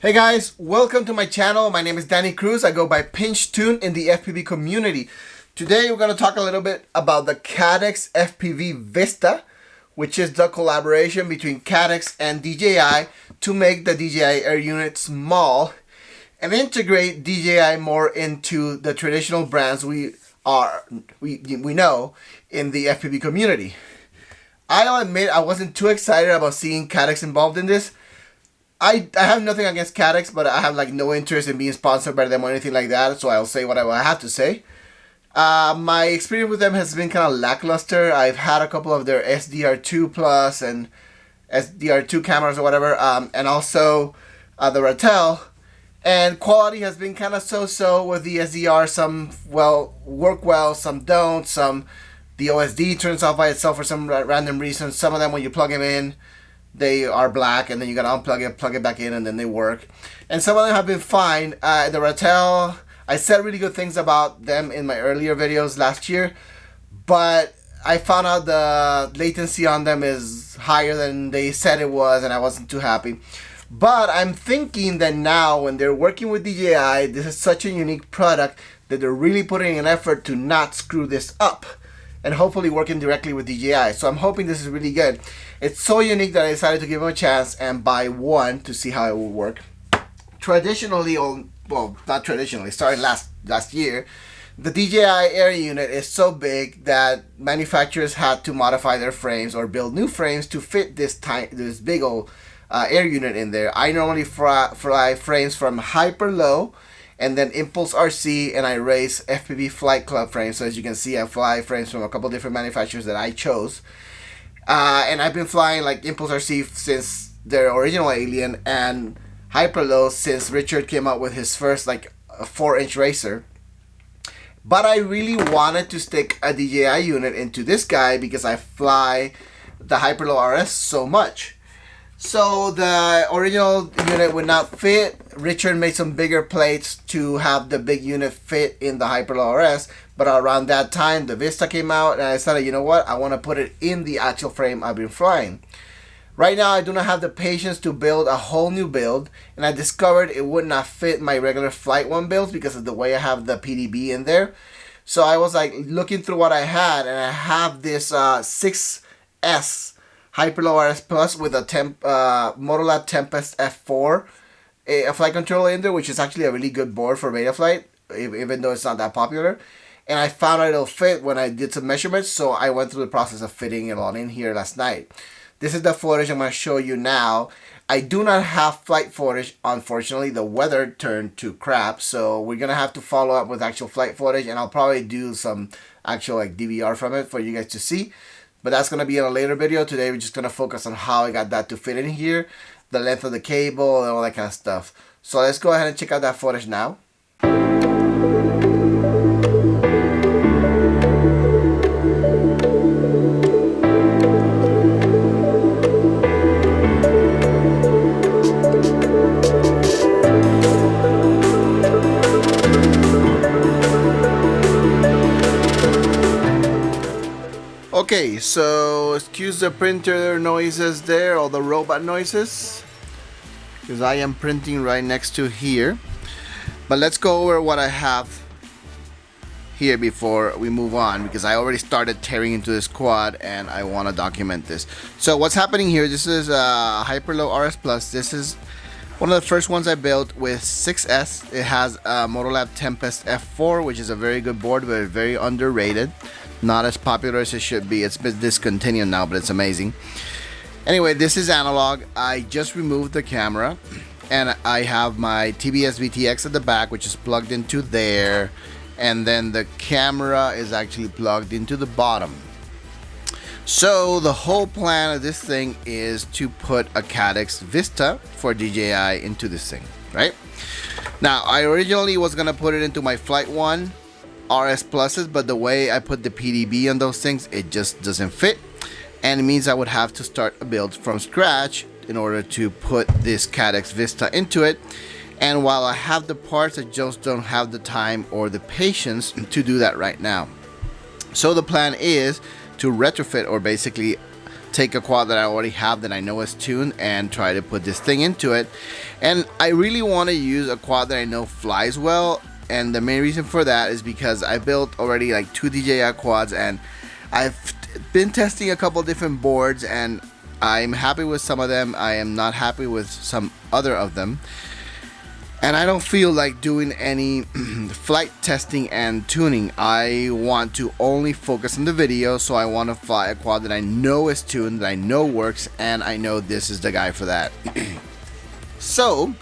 Hey guys, welcome to my channel. My name is Danny Cruz. I go by PinchTune in the FPV community. Today we're going to talk a little bit about the Caddx FPV Vista, which is the collaboration between Cadx and DJI to make the DJI Air unit small and integrate DJI more into the traditional brands we know in the FPV community. I'll admit I wasn't too excited about seeing Cadx involved in this. I have nothing against Cadx, but I have like no interest in being sponsored by them or anything like that, so I'll say what I have to say. My experience with them has been kind of lackluster. I've had a couple of their SDR2 Plus and SDR2 cameras or whatever, and also the Ratel, and quality has been kind of so-so with the SDR. Some work well, some don't. Some the OSD turns off by itself for some random reason. Some of them, when you plug them in, they are black, and then you gotta unplug it, plug it back in, and then they work. And some of them have been fine. The Ratel, I said really good things about them in my earlier videos last year, but I found out the latency on them is higher than they said it was, and I wasn't too happy. But I'm thinking that now, when they're working with DJI, this is such a unique product that they're really putting an effort to not screw this up, and hopefully working directly with DJI. So I'm hoping this is really good. It's so unique that I decided to give them a chance and buy one to see how it will work. Traditionally, well, not traditionally, starting last year, the DJI Air unit is so big that manufacturers had to modify their frames or build new frames to fit this big old Air unit in there. I normally fly frames from Hyperlow and then Impulse RC, and I race FPV Flight Club frames. So as you can see, I fly frames from a couple different manufacturers that I chose. And I've been flying like Impulse RC since their original Alien, and Hyperlow since Richard came out with his first like a 4-inch racer. But I really wanted to stick a DJI unit into this guy because I fly the Hyperlow RS so much. So the original unit would not fit. Richard made some bigger plates to have the big unit fit in the Hyperlow RS, but around that time the Vista came out, and I decided, you know what, I want to put it in the actual frame I've been flying. Right now I do not have the patience to build a whole new build, and I discovered it would not fit my regular FlightOne builds because of the way I have the PDB in there. So I was like looking through what I had, and I have this 6S Hyperlow RS Plus with a Motolab Tempest F4 a flight controller in there, which is actually a really good board for Betaflight, even though it's not that popular. And I found out it'll fit when I did some measurements, so I went through the process of fitting it all in here last night. This is the footage I'm going to show you now. I do not have flight footage, unfortunately. The weather turned to crap, so we're going to have to follow up with actual flight footage, and I'll probably do some actual like DVR from it for you guys to see. But that's going to be in a later video. Today we're just going to focus on how I got that to fit in here, the length of the cable, and all that kind of stuff. So let's go ahead and check out that footage now. Okay, so excuse the printer noises there, or the robot noises, because I am printing right next to here. But let's go over what I have here before we move on, because I already started tearing into this quad and I want to document this. So what's happening here, this is a Hyperlow RS Plus. This is one of the first ones I built with 6S. It has a Motolab Tempest F4, which is a very good board, but very underrated. Not as popular as it should be. It's been discontinued now, but it's amazing. Anyway, this is analog. I just removed the camera, and I have my TBS VTX at the back, which is plugged into there, and then the camera is actually plugged into the bottom. So the whole plan of this thing is to put a Caddx Vista for DJI into this thing, right? Now, I originally was gonna put it into my FlightOne RS Pluses, but the way I put the PDB on those things, it just doesn't fit, and it means I would have to start a build from scratch in order to put this Caddx Vista into it. And while I have the parts, I just don't have the time or the patience to do that right now. So the plan is to retrofit, or basically take a quad that I already have that I know is tuned and try to put this thing into it. And I really want to use a quad that I know flies well, and the main reason for that is because I built already like 2 DJI quads, and I've been testing a couple different boards, and I'm happy with some of them. I am not happy with some other of them, and I don't feel like doing any flight testing and tuning. I want to only focus on the video, so I want to fly a quad that I know is tuned, that I know works, and I know this is the guy for that. So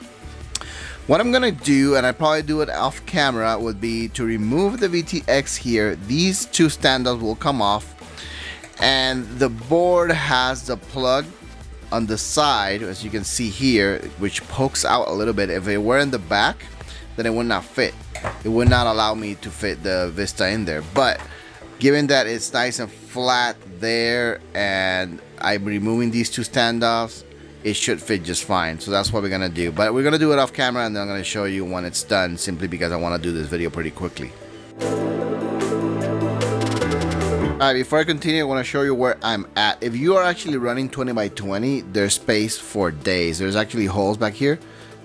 what I'm gonna do, and I probably do it off camera, would be to remove the VTX here. These 2 standoffs will come off, and the board has the plug on the side, as you can see here, which pokes out a little bit. If it were in the back, then it would not fit. It would not allow me to fit the Vista in there. But given that it's nice and flat there, and I'm removing these 2 standoffs, it should fit just fine. So that's what we're gonna do. But we're gonna do it off camera, and then I'm gonna show you when it's done, simply because I want to do this video pretty quickly. Alright, before I continue, I want to show you where I'm at. If you are actually running 20x20, there's space for days. There's actually holes back here.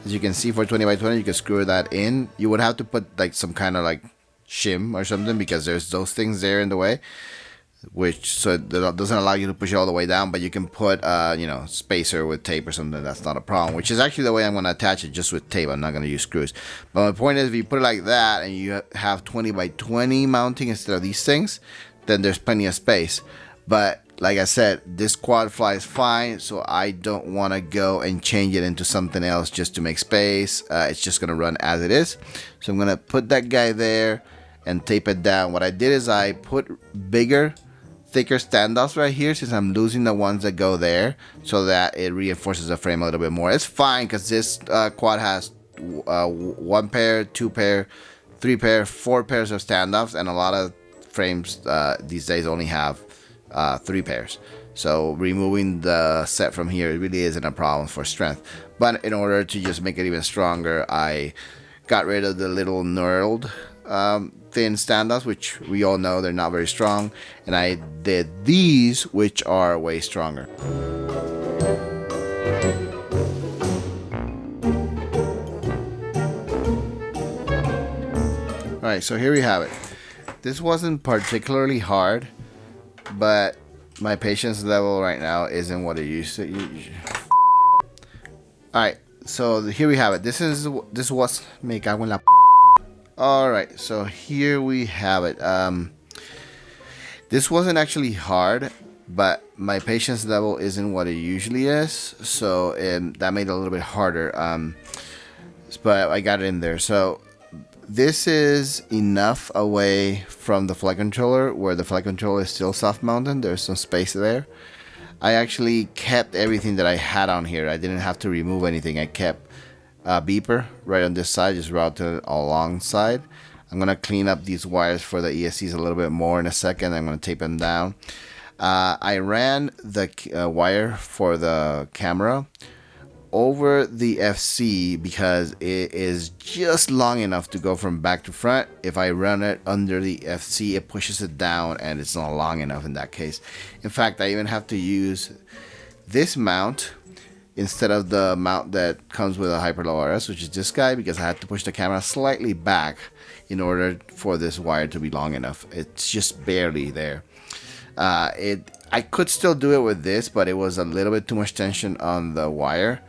As you can see, for 20x20, you can screw that in. You would have to put like some kind of like shim or something, because there's those things there in the way, which so it doesn't allow you to push it all the way down. But you can put you know, spacer with tape or something. That's not a problem, which is actually the way I'm going to attach it, just with tape. I'm not going to use screws. But my point is, if you put it like that and you have 20x20 mounting instead of these things, then there's plenty of space. But like I said, this quad flies fine, so I don't want to go and change it into something else just to make space. It's just going to run as it is. So I'm going to put that guy there and tape it down. What I did is I put bigger, thicker standoffs right here, since I'm losing the ones that go there, so that it reinforces the frame a little bit more. It's fine, because this quad has 1 pair, 2 pair, 3 pair, 4 pairs of standoffs, and a lot of frames these days only have 3 pairs. So removing the set from here, it really isn't a problem for strength. But in order to just make it even stronger, I got rid of the little knurled thin standoffs, which we all know they're not very strong, and I did these, which are way stronger. Alright, so here we have it. This wasn't particularly hard, but my patience level right now isn't what it used to. Alright, so here we have it. This was me cago en la. Alright, so here we have it. This wasn't actually hard, but my patience level isn't what it usually is, so that made it a little bit harder. But I got it in there. So this is enough away from the flight controller, where the flight controller is still soft mounted. There's some space there. I actually kept everything that I had on here. I didn't have to remove anything. I kept a beeper right on this side, just routed alongside. I'm gonna clean up these wires for the ESCs a little bit more in a second. I'm gonna tape them down. I ran the wire for the camera over the FC because it is just long enough to go from back to front. If I run it under the FC, it pushes it down, and it's not long enough in that case. In fact, I even have to use this mount instead of the mount that comes with a Hyperlow RS, which is this guy, because I had to push the camera slightly back in order for this wire to be long enough. It's just barely there. I could still do it with this, but it was a little bit too much tension on the wire,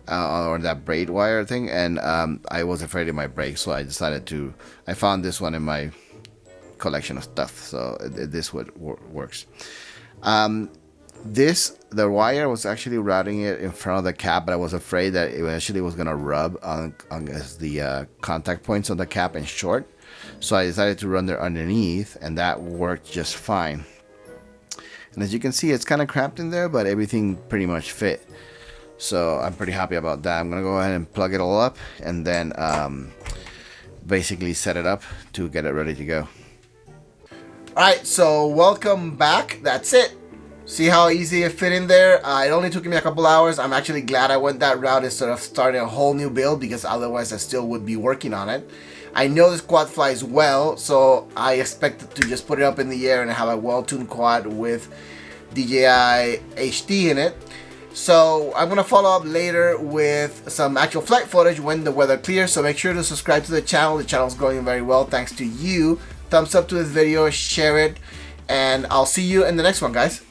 or that braid wire thing, and I was afraid it might break, so I decided to. I found this one in my collection of stuff, so this works. The wire was actually routing it in front of the cap, but I was afraid that eventually was gonna rub on the contact points on the cap and short, so I decided to run there underneath, and that worked just fine. And as you can see, it's kind of cramped in there, but everything pretty much fit. So I'm pretty happy about that. I'm gonna go ahead and plug it all up, and then basically set it up to get it ready to go. Alright, so welcome back. That's it. See how easy it fit in there? It only took me a couple hours. I'm actually glad I went that route instead of starting a whole new build, because otherwise I still would be working on it. I know this quad flies well, so I expected to just put it up in the air and have a well-tuned quad with DJI HD in it. So I'm gonna follow up later with some actual flight footage when the weather clears. So make sure to subscribe to the channel. The channel's going very well thanks to you. Thumbs up to this video, share it, and I'll see you in the next one, guys.